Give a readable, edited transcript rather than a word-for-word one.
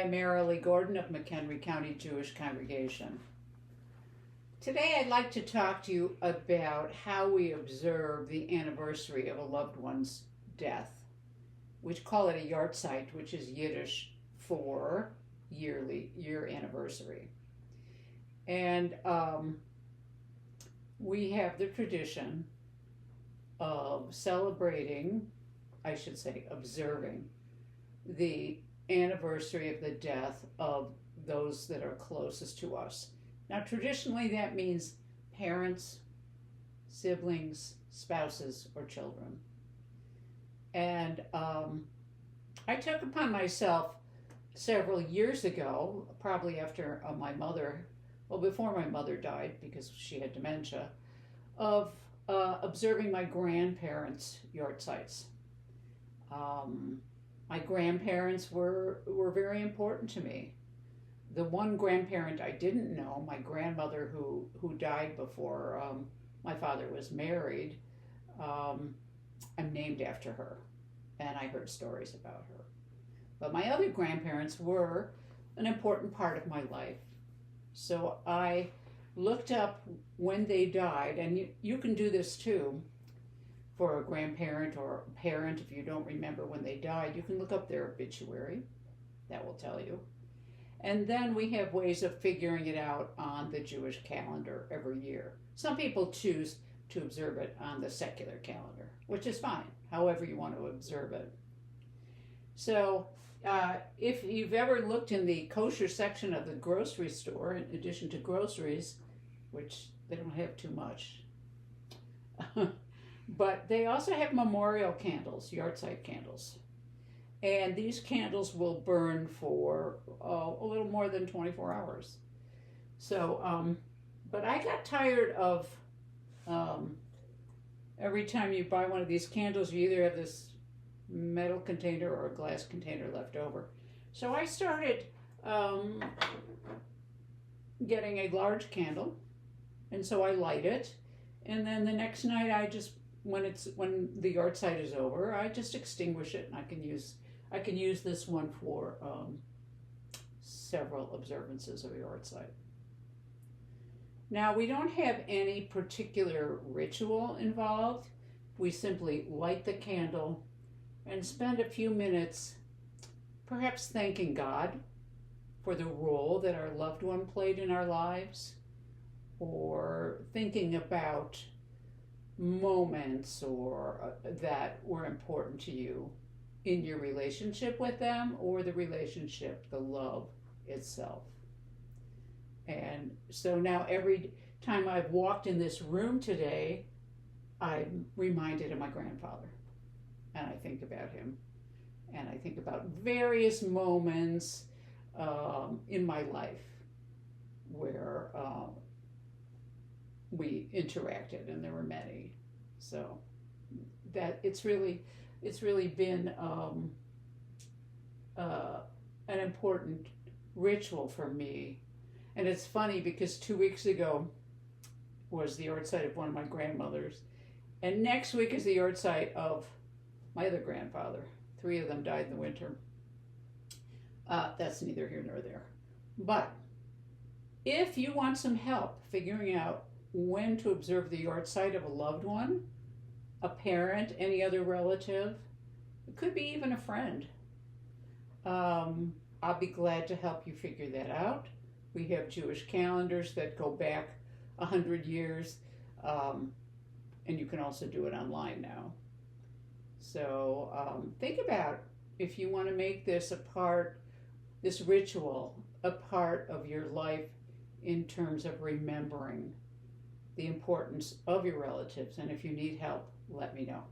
primarily Gordon of McHenry County Jewish congregation. Today I'd like to talk to you about how we observe the anniversary of a loved one's death. We call it a yahrzeit, which is Yiddish for year anniversary. And we have the tradition of observing the anniversary of the death of those that are closest to us. Now, traditionally, that means parents, siblings, spouses, or children. And I took upon myself several years ago, probably after before my mother died because she had dementia, of observing my grandparents' yahrzeits. My grandparents were very important to me. The one grandparent I didn't know, my grandmother who died before my father was married, I'm named after her, and I heard stories about her. But my other grandparents were an important part of my life. So I looked up when they died, and you can do this too for a grandparent or a parent. If you don't remember when they died, you can look up their obituary. That will tell you. And then we have ways of figuring it out on the Jewish calendar every year. Some people choose to observe it on the secular calendar, which is fine, however you want to observe it. So if you've ever looked in the kosher section of the grocery store, in addition to groceries, which they don't have too much, but they also have memorial candles, yahrzeit candles. And these candles will burn for a little more than 24 hours. So, but I got tired of every time you buy one of these candles, you either have this metal container or a glass container left over. So I started getting a large candle, and so I light it, and then the next night when the yahrzeit is over, I just extinguish it, and I can use this one for several observances of yahrzeit. Now, we don't have any particular ritual involved. We simply light the candle and spend a few minutes perhaps thanking God for the role that our loved one played in our lives, or thinking about moments that were important to you in your relationship with them, or the love itself. And so now every time I've walked in this room today, I'm reminded of my grandfather, and I think about him, and I think about various moments in my life where we interacted, and there were many. So that it's really been an important ritual for me. And it's funny because 2 weeks ago was the yahrzeit of one of my grandmothers, and next week is the yahrzeit of my other grandfather. 3 of them died in the winter. That's neither here nor there. But if you want some help figuring out when to observe the yahrzeit of a loved one, a parent, any other relative, it could be even a friend, I'll be glad to help you figure that out. We have Jewish calendars that go back 100 years, and you can also do it online now. So think about if you want to make this ritual a part of your life in terms of remembering the importance of your relatives. And if you need help, let me know.